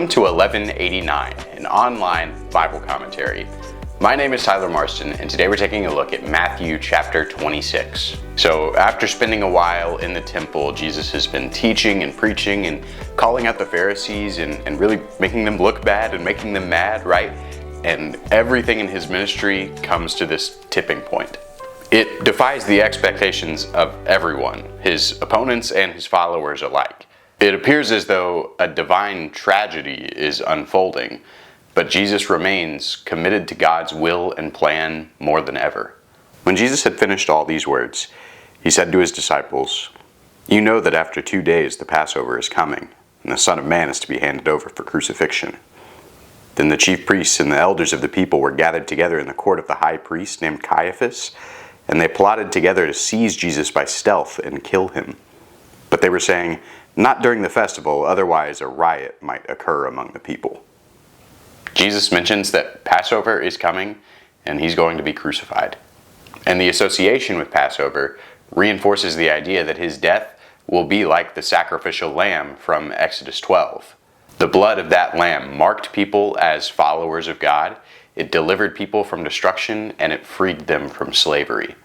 Welcome to 1189, an online Bible commentary. My name is Tyler Marston, and today we're taking a look at Matthew chapter 26. So after spending a while in the temple, Jesus has been teaching and preaching and calling out the Pharisees and really making them look bad and making them mad, right? And everything in his ministry comes to this tipping point. It defies the expectations of everyone, his opponents and his followers alike. It appears as though a divine tragedy is unfolding, but Jesus remains committed to God's will and plan more than ever. When Jesus had finished all these words, he said to his disciples, "You know that after 2 days the Passover is coming, and the Son of Man is to be handed over for crucifixion." Then the chief priests and the elders of the people were gathered together in the court of the high priest named Caiaphas, and they plotted together to seize Jesus by stealth and kill him. But they were saying, "Not during the festival, otherwise a riot might occur among the people." Jesus mentions that Passover is coming and he's going to be crucified. And the association with Passover reinforces the idea that his death will be like the sacrificial lamb from Exodus 12. The blood of that lamb marked people as followers of God, it delivered people from destruction, and it freed them from slavery.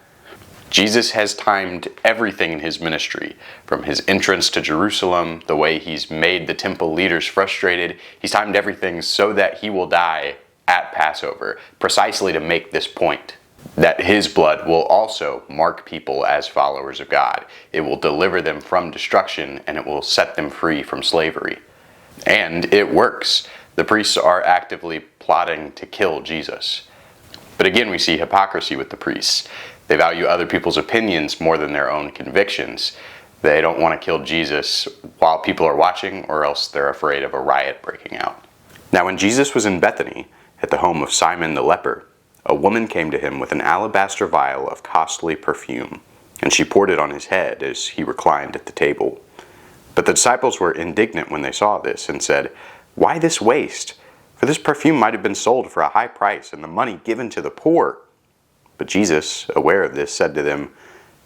Jesus has timed everything in his ministry, from his entrance to Jerusalem, the way he's made the temple leaders frustrated. He's timed everything so that he will die at Passover, precisely to make this point, that his blood will also mark people as followers of God. It will deliver them from destruction, and it will set them free from slavery. And it works. The priests are actively plotting to kill Jesus. But again, we see hypocrisy with the priests. They value other people's opinions more than their own convictions. They don't want to kill Jesus while people are watching, or else they're afraid of a riot breaking out. Now, when Jesus was in Bethany, at the home of Simon the leper, a woman came to him with an alabaster vial of costly perfume, and she poured it on his head as he reclined at the table. But the disciples were indignant when they saw this and said, "Why this waste? For this perfume might have been sold for a high price and the money given to the poor." But Jesus, aware of this, said to them,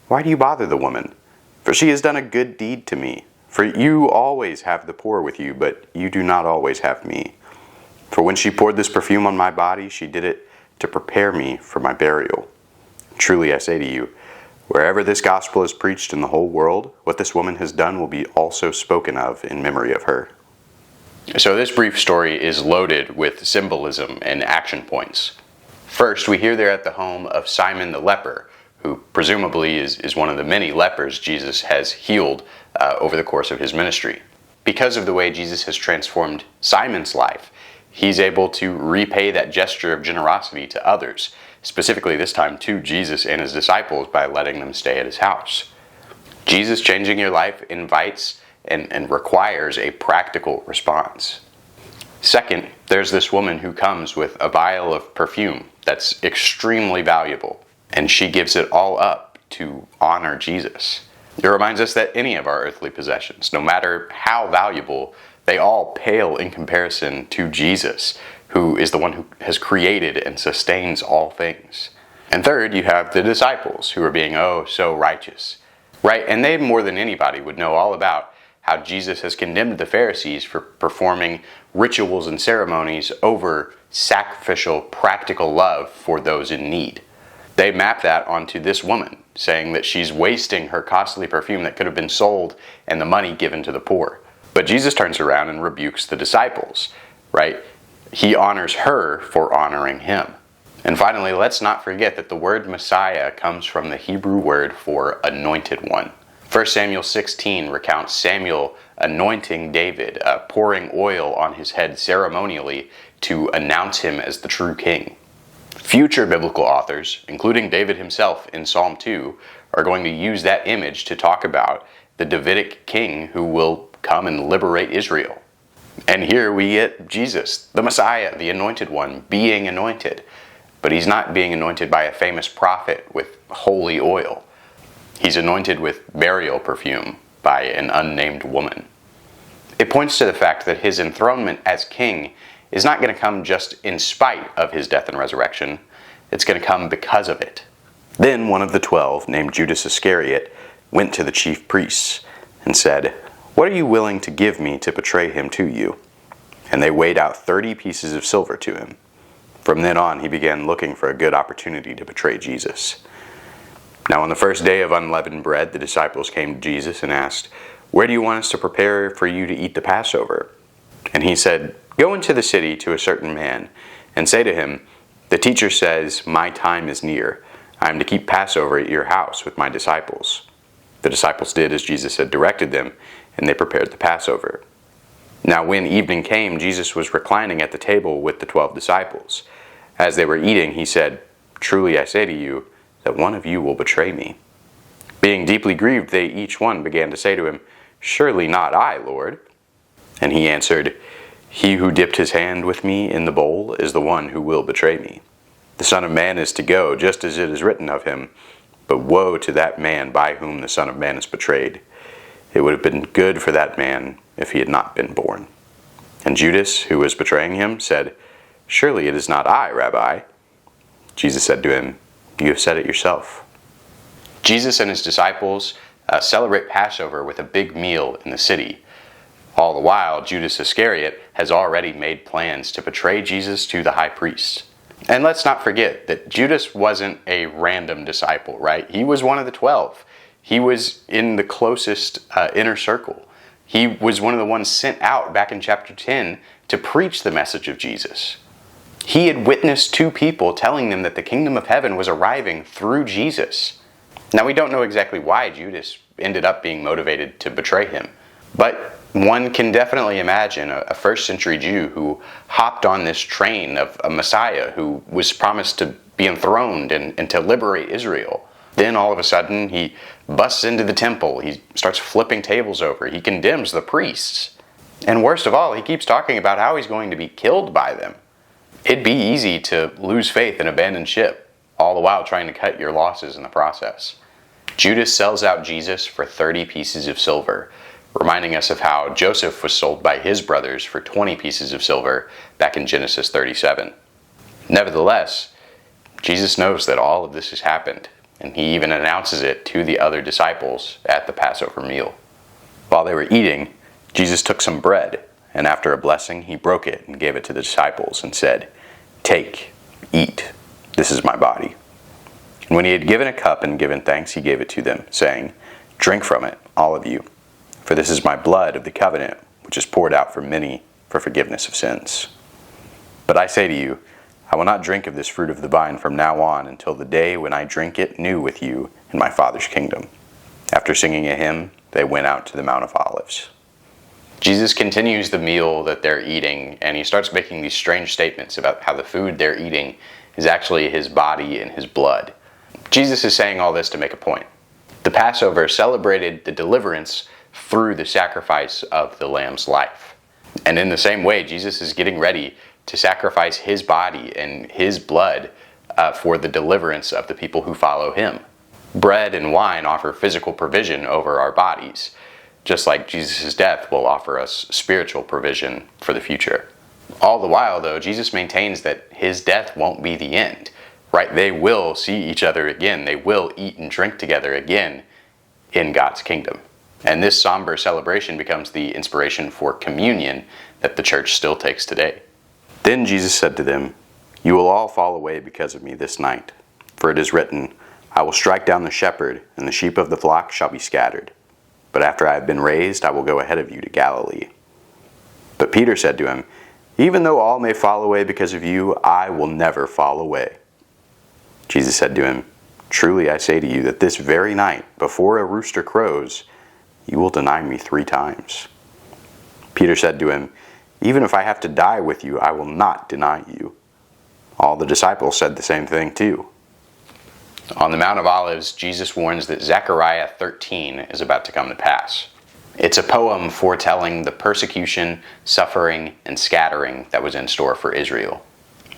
"Why do you bother the woman? For she has done a good deed to me. For you always have the poor with you, but you do not always have me. For when she poured this perfume on my body, she did it to prepare me for my burial. Truly I say to you, wherever this gospel is preached in the whole world, what this woman has done will be also spoken of in memory of her." So this brief story is loaded with symbolism and action points. First, we hear they're at the home of Simon the leper, who presumably is one of the many lepers Jesus has healed over the course of his ministry. Because of the way Jesus has transformed Simon's life, he's able to repay that gesture of generosity to others, specifically this time to Jesus and his disciples by letting them stay at his house. Jesus changing your life invites and requires a practical response. Second, there's this woman who comes with a vial of perfume that's extremely valuable, and she gives it all up to honor Jesus. It reminds us that any of our earthly possessions, no matter how valuable, they all pale in comparison to Jesus, who is the one who has created and sustains all things. And third, you have the disciples who are being so righteous, right? And they more than anybody would know all about how Jesus has condemned the Pharisees for performing rituals and ceremonies over sacrificial, practical love for those in need. They map that onto this woman, saying that she's wasting her costly perfume that could have been sold and the money given to the poor. But Jesus turns around and rebukes the disciples, right? He honors her for honoring him. And finally, let's not forget that the word Messiah comes from the Hebrew word for anointed one. 1 Samuel 16 recounts Samuel anointing David, pouring oil on his head ceremonially to announce him as the true king. Future biblical authors, including David himself in Psalm 2, are going to use that image to talk about the Davidic king who will come and liberate Israel. And here we get Jesus, the Messiah, the anointed one, being anointed. But he's not being anointed by a famous prophet with holy oil. He's anointed with burial perfume by an unnamed woman. It points to the fact that his enthronement as king is not going to come just in spite of his death and resurrection. It's going to come because of it. Then one of the 12, named Judas Iscariot, went to the chief priests and said, "What are you willing to give me to betray him to you?" And they weighed out 30 pieces of silver to him. From then on, he began looking for a good opportunity to betray Jesus. Now on the first day of unleavened bread, the disciples came to Jesus and asked, "Where do you want us to prepare for you to eat the Passover?" And he said, "Go into the city to a certain man, and say to him, 'The teacher says, my time is near. I am to keep Passover at your house with my disciples.'" The disciples did as Jesus had directed them, and they prepared the Passover. Now when evening came, Jesus was reclining at the table with the 12 disciples. As they were eating, he said, "Truly I say to you, that one of you will betray me." Being deeply grieved, they each one began to say to him, "Surely not I, Lord." And he answered, "He who dipped his hand with me in the bowl is the one who will betray me. The Son of Man is to go, just as it is written of him. But woe to that man by whom the Son of Man is betrayed. It would have been good for that man if he had not been born." And Judas, who was betraying him, said, "Surely it is not I, Rabbi." Jesus said to him, "You have said it yourself." Jesus and his disciples celebrate Passover with a big meal in the city. All the while, Judas Iscariot has already made plans to betray Jesus to the high priest. And let's not forget that Judas wasn't a random disciple, right? He was one of the 12. He was in the closest inner circle. He was one of the ones sent out back in chapter 10 to preach the message of Jesus. He had witnessed two people telling them that the kingdom of heaven was arriving through Jesus. Now we don't know exactly why Judas ended up being motivated to betray him, but one can definitely imagine a first century Jew who hopped on this train of a Messiah who was promised to be enthroned and to liberate Israel. Then all of a sudden he busts into the temple, he starts flipping tables over, he condemns the priests. And worst of all, he keeps talking about how he's going to be killed by them. It'd be easy to lose faith and abandon ship, all the while trying to cut your losses in the process. Judas sells out Jesus for 30 pieces of silver, reminding us of how Joseph was sold by his brothers for 20 pieces of silver back in Genesis 37. Nevertheless, Jesus knows that all of this has happened, and he even announces it to the other disciples at the Passover meal. While they were eating, Jesus took some bread, and after a blessing, he broke it and gave it to the disciples and said, "Take, eat, this is my body." And when he had given a cup and given thanks, he gave it to them, saying, "Drink from it, all of you, for this is my blood of the covenant, which is poured out for many for forgiveness of sins. But I say to you, I will not drink of this fruit of the vine from now on until the day when I drink it new with you in my Father's kingdom." After singing a hymn, they went out to the Mount of Olives. Jesus continues the meal that they're eating, and he starts making these strange statements about how the food they're eating is actually his body and his blood. Jesus is saying all this to make a point. The Passover celebrated the deliverance through the sacrifice of the lamb's life. And in the same way, Jesus is getting ready to sacrifice his body and his blood for the deliverance of the people who follow him. Bread and wine offer physical provision over our bodies, just like Jesus' death will offer us spiritual provision for the future. All the while, though, Jesus maintains that his death won't be the end, right? They will see each other again. They will eat and drink together again in God's kingdom. And this somber celebration becomes the inspiration for communion that the church still takes today. Then Jesus said to them, "You will all fall away because of me this night. For it is written, I will strike down the shepherd, and the sheep of the flock shall be scattered. But after I have been raised, I will go ahead of you to Galilee." But Peter said to him, "Even though all may fall away because of you, I will never fall away." Jesus said to him, "Truly I say to you that this very night, before a rooster crows, you will deny me 3 times. Peter said to him, "Even if I have to die with you, I will not deny you." All the disciples said the same thing too. On the Mount of Olives, Jesus warns that Zechariah 13 is about to come to pass. It's a poem foretelling the persecution, suffering, and scattering that was in store for Israel.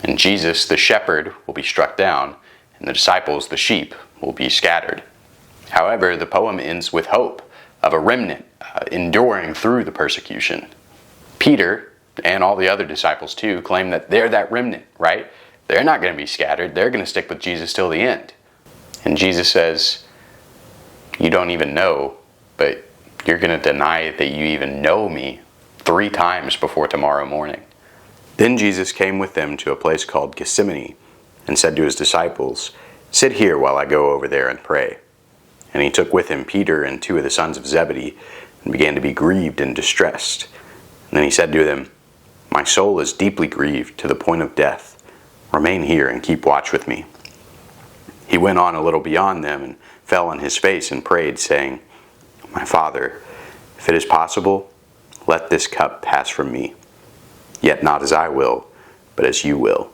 And Jesus, the shepherd, will be struck down, and the disciples, the sheep, will be scattered. However, the poem ends with hope of a remnant enduring through the persecution. Peter, and all the other disciples too, claim that they're that remnant, right? They're not going to be scattered. They're going to stick with Jesus till the end. And Jesus says, "You don't even know, but you're going to deny that you even know me 3 times before tomorrow morning." Then Jesus came with them to a place called Gethsemane, and said to his disciples, "Sit here while I go over there and pray." And he took with him Peter and 2 of the sons of Zebedee, and began to be grieved and distressed. And then he said to them, "My soul is deeply grieved to the point of death. Remain here and keep watch with me." He went on a little beyond them and fell on his face and prayed, saying, "My Father, if it is possible, let this cup pass from me. Yet not as I will, but as you will."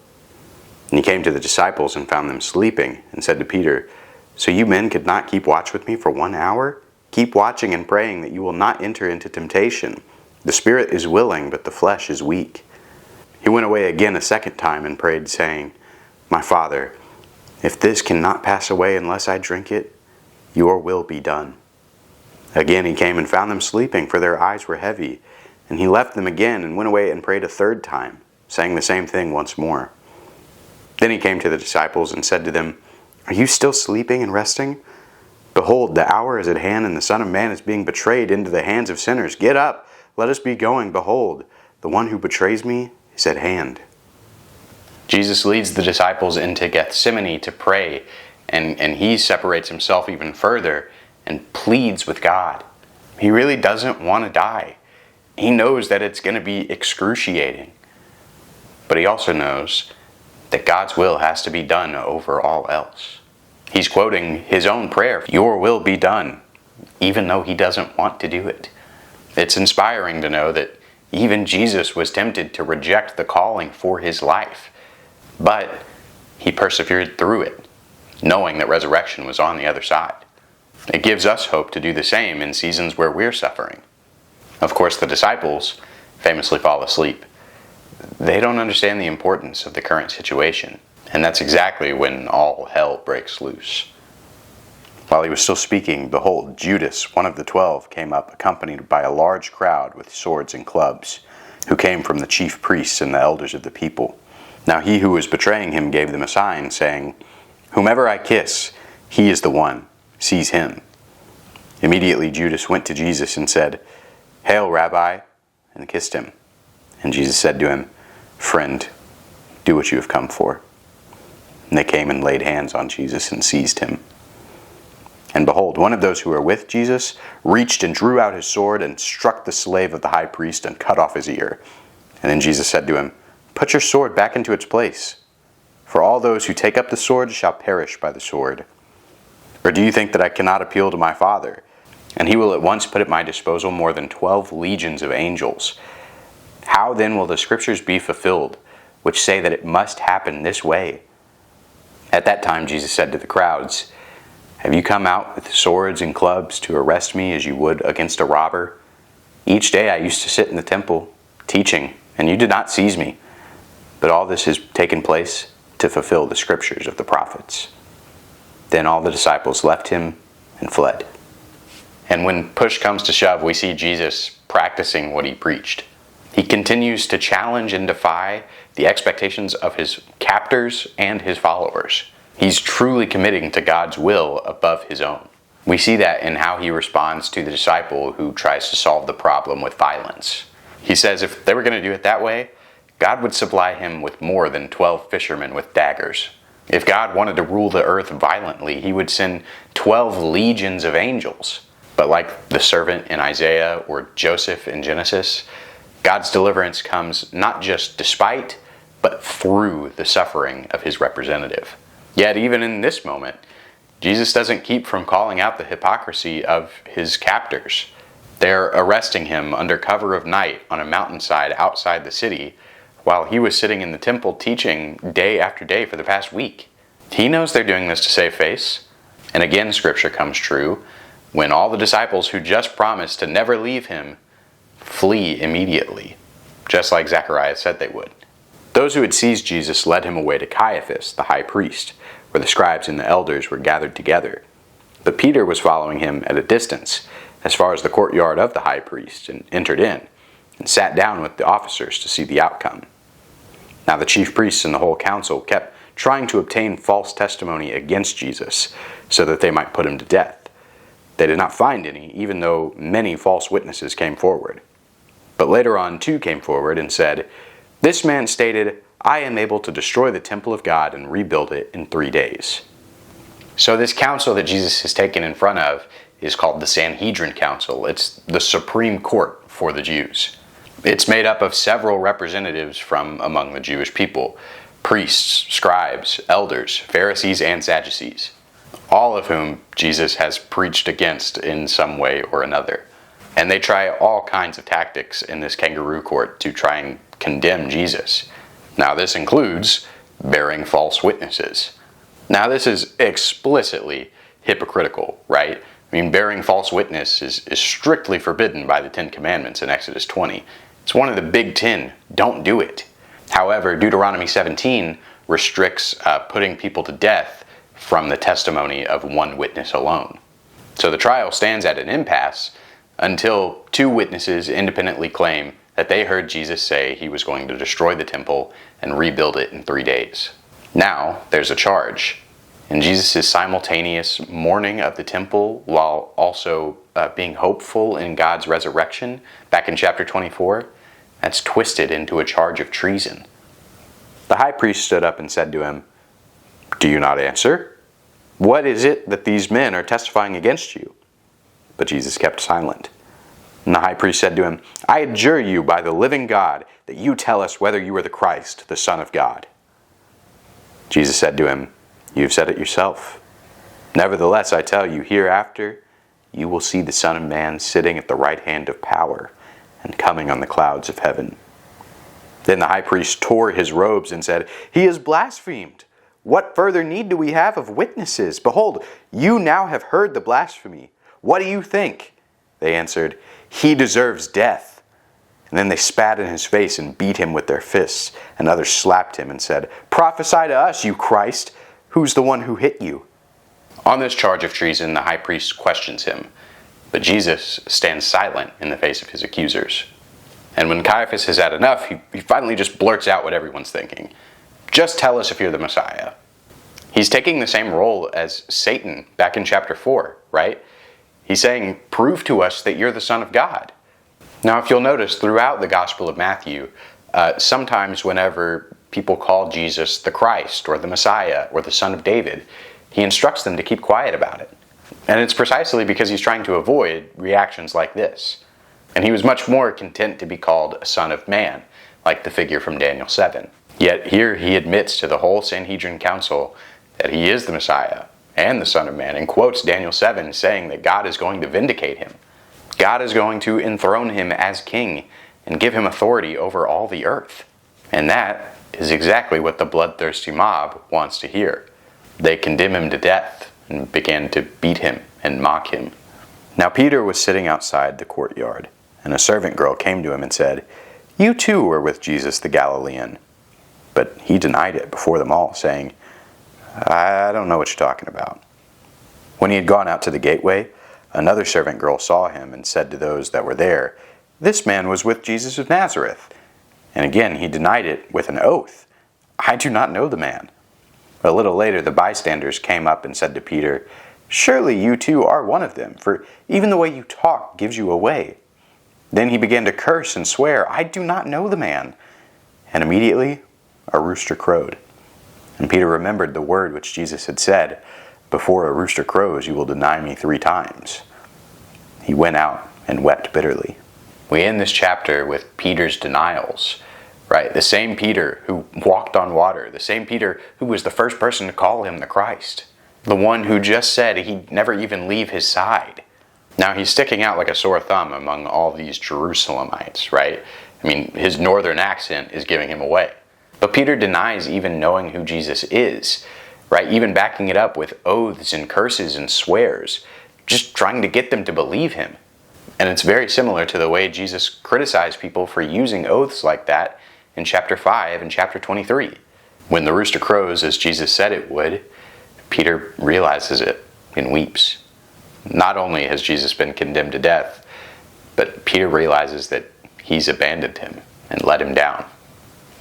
And he came to the disciples and found them sleeping, and said to Peter, "So you men could not keep watch with me for 1 hour? Keep watching and praying that you will not enter into temptation. The spirit is willing, but the flesh is weak." He went away again a second time and prayed, saying, "My Father, if this cannot pass away unless I drink it, your will be done." Again he came and found them sleeping, for their eyes were heavy. And he left them again and went away and prayed a third time, saying the same thing once more. Then he came to the disciples and said to them, "Are you still sleeping and resting? Behold, the hour is at hand, and the Son of Man is being betrayed into the hands of sinners. Get up, let us be going. Behold, the one who betrays me is at hand." Jesus leads the disciples into Gethsemane to pray, and he separates himself even further and pleads with God. He really doesn't want to die. He knows that it's going to be excruciating. But he also knows that God's will has to be done over all else. He's quoting his own prayer, "Your will be done," even though he doesn't want to do it. It's inspiring to know that even Jesus was tempted to reject the calling for his life. But he persevered through it, knowing that resurrection was on the other side. It gives us hope to do the same in seasons where we're suffering. Of course, the disciples famously fall asleep. They don't understand the importance of the current situation, and that's exactly when all hell breaks loose. While he was still speaking, behold, Judas, one of the 12, came up, accompanied by a large crowd with swords and clubs, who came from the chief priests and the elders of the people. Now he who was betraying him gave them a sign, saying, "Whomever I kiss, he is the one. Seize him." Immediately Judas went to Jesus and said, "Hail, Rabbi," and kissed him. And Jesus said to him, "Friend, do what you have come for." And they came and laid hands on Jesus and seized him. And behold, one of those who were with Jesus reached and drew out his sword and struck the slave of the high priest and cut off his ear. And then Jesus said to him, "Put your sword back into its place, for all those who take up the sword shall perish by the sword. Or do you think that I cannot appeal to my Father, and he will at once put at my disposal more than 12 legions of angels? How then will the scriptures be fulfilled, which say that it must happen this way?" At that time Jesus said to the crowds, "Have you come out with swords and clubs to arrest me as you would against a robber? Each day I used to sit in the temple, teaching, and you did not seize me. But all this has taken place to fulfill the scriptures of the prophets." Then all the disciples left him and fled. And when push comes to shove, we see Jesus practicing what he preached. He continues to challenge and defy the expectations of his captors and his followers. He's truly committing to God's will above his own. We see that in how he responds to the disciple who tries to solve the problem with violence. He says if they were going to do it that way, God would supply him with more than 12 fishermen with daggers. If God wanted to rule the earth violently, he would send 12 legions of angels. But like the servant in Isaiah or Joseph in Genesis, God's deliverance comes not just despite, but through the suffering of his representative. Yet even in this moment, Jesus doesn't keep from calling out the hypocrisy of his captors. They're arresting him under cover of night on a mountainside outside the city, while he was sitting in the temple teaching day after day for the past week. He knows they're doing this to save face. And again, scripture comes true when all the disciples who just promised to never leave him flee immediately, just like Zechariah said they would. Those who had seized Jesus led him away to Caiaphas, the high priest, where the scribes and the elders were gathered together. But Peter was following him at a distance, as far as the courtyard of the high priest, and entered in, and sat down with the officers to see the outcome. Now the chief priests and the whole council kept trying to obtain false testimony against Jesus, so that they might put him to death. They did not find any, even though many false witnesses came forward. But later on, two came forward and said, "This man stated, 'I am able to destroy the temple of God and rebuild it in 3 days.'" So this council that Jesus is taken in front of is called the Sanhedrin Council. It's the Supreme Court for the Jews. It's made up of several representatives from among the Jewish people: priests, scribes, elders, Pharisees, and Sadducees, all of whom Jesus has preached against in some way or another. And they try all kinds of tactics in this kangaroo court to try and condemn Jesus. Now, this includes bearing false witnesses. Now, this is explicitly hypocritical, right? I mean, bearing false witness is strictly forbidden by the Ten Commandments in Exodus 20. It's one of the big 10. Don't do it. However, Deuteronomy 17 restricts putting people to death from the testimony of one witness alone. So the trial stands at an impasse until two witnesses independently claim that they heard Jesus say he was going to destroy the temple and rebuild it in 3 days. Now, there's a charge. And Jesus' simultaneous mourning of the temple while also being hopeful in God's resurrection, back in chapter 24, that's twisted into a charge of treason. The high priest stood up and said to him, "Do you not answer? What is it that these men are testifying against you?" But Jesus kept silent. And the high priest said to him, "I adjure you by the living God that you tell us whether you are the Christ, the Son of God." Jesus said to him, "You've said it yourself. Nevertheless, I tell you, hereafter you will see the Son of Man sitting at the right hand of power and coming on the clouds of heaven." Then the high priest tore his robes and said, "He has blasphemed. What further need do we have of witnesses? Behold, you now have heard the blasphemy. What do you think?" They answered, "He deserves death." And then they spat in his face and beat him with their fists. And others slapped him and said, "Prophesy to us, you Christ. Who's the one who hit you?" On this charge of treason, the high priest questions him. But Jesus stands silent in the face of his accusers. And when Caiaphas has had enough, he finally just blurts out what everyone's thinking. "Just tell us if you're the Messiah." He's taking the same role as Satan back in chapter 4, right? He's saying, "Prove to us that you're the Son of God." Now, if you'll notice throughout the Gospel of Matthew, sometimes whenever people call Jesus the Christ or the Messiah or the Son of David, he instructs them to keep quiet about it. And it's precisely because he's trying to avoid reactions like this. And he was much more content to be called a Son of Man, like the figure from Daniel 7. Yet here he admits to the whole Sanhedrin Council that he is the Messiah and the Son of Man, and quotes Daniel 7 saying that God is going to vindicate him. God is going to enthrone him as king and give him authority over all the earth. And that is exactly what the bloodthirsty mob wants to hear. They condemn him to death and began to beat him and mock him. Now Peter was sitting outside the courtyard, and a servant girl came to him and said, "You too were with Jesus the Galilean." But he denied it before them all, saying, "I don't know what you're talking about." When he had gone out to the gateway, another servant girl saw him and said to those that were there, "This man was with Jesus of Nazareth." And again he denied it with an oath, "I do not know the man." A little later the bystanders came up and said to Peter, "Surely you too are one of them, for even the way you talk gives you away." Then he began to curse and swear, "I do not know the man." And immediately a rooster crowed. And Peter remembered the word which Jesus had said, "Before a rooster crows, you will deny me 3 times." He went out and wept bitterly. We end this chapter with Peter's denials, right? The same Peter who walked on water, the same Peter who was the first person to call him the Christ, the one who just said he'd never even leave his side. Now he's sticking out like a sore thumb among all these Jerusalemites, right? I mean, his northern accent is giving him away. But Peter denies even knowing who Jesus is, right? Even backing it up with oaths and curses and swears, just trying to get them to believe him. And it's very similar to the way Jesus criticized people for using oaths like that in chapter 5 and chapter 23. When the rooster crows as Jesus said it would, Peter realizes it and weeps. Not only has Jesus been condemned to death, but Peter realizes that he's abandoned him and let him down.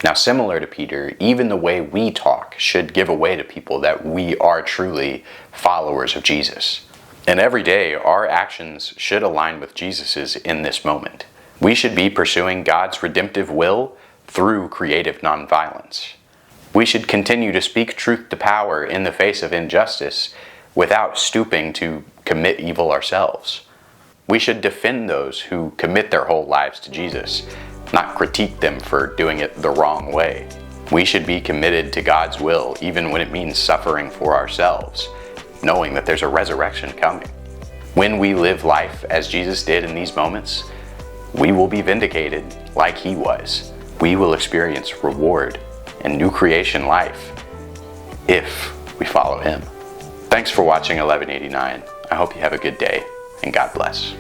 Now, similar to Peter, even the way we talk should give away to people that we are truly followers of Jesus. And every day, our actions should align with Jesus's in this moment. We should be pursuing God's redemptive will through creative nonviolence. We should continue to speak truth to power in the face of injustice without stooping to commit evil ourselves. We should defend those who commit their whole lives to Jesus, not critique them for doing it the wrong way. We should be committed to God's will even when it means suffering for ourselves, knowing that there's a resurrection coming. When we live life as Jesus did in these moments, we will be vindicated like he was. We will experience reward and new creation life if we follow him. Thanks for watching 1189. I hope you have a good day, and God bless.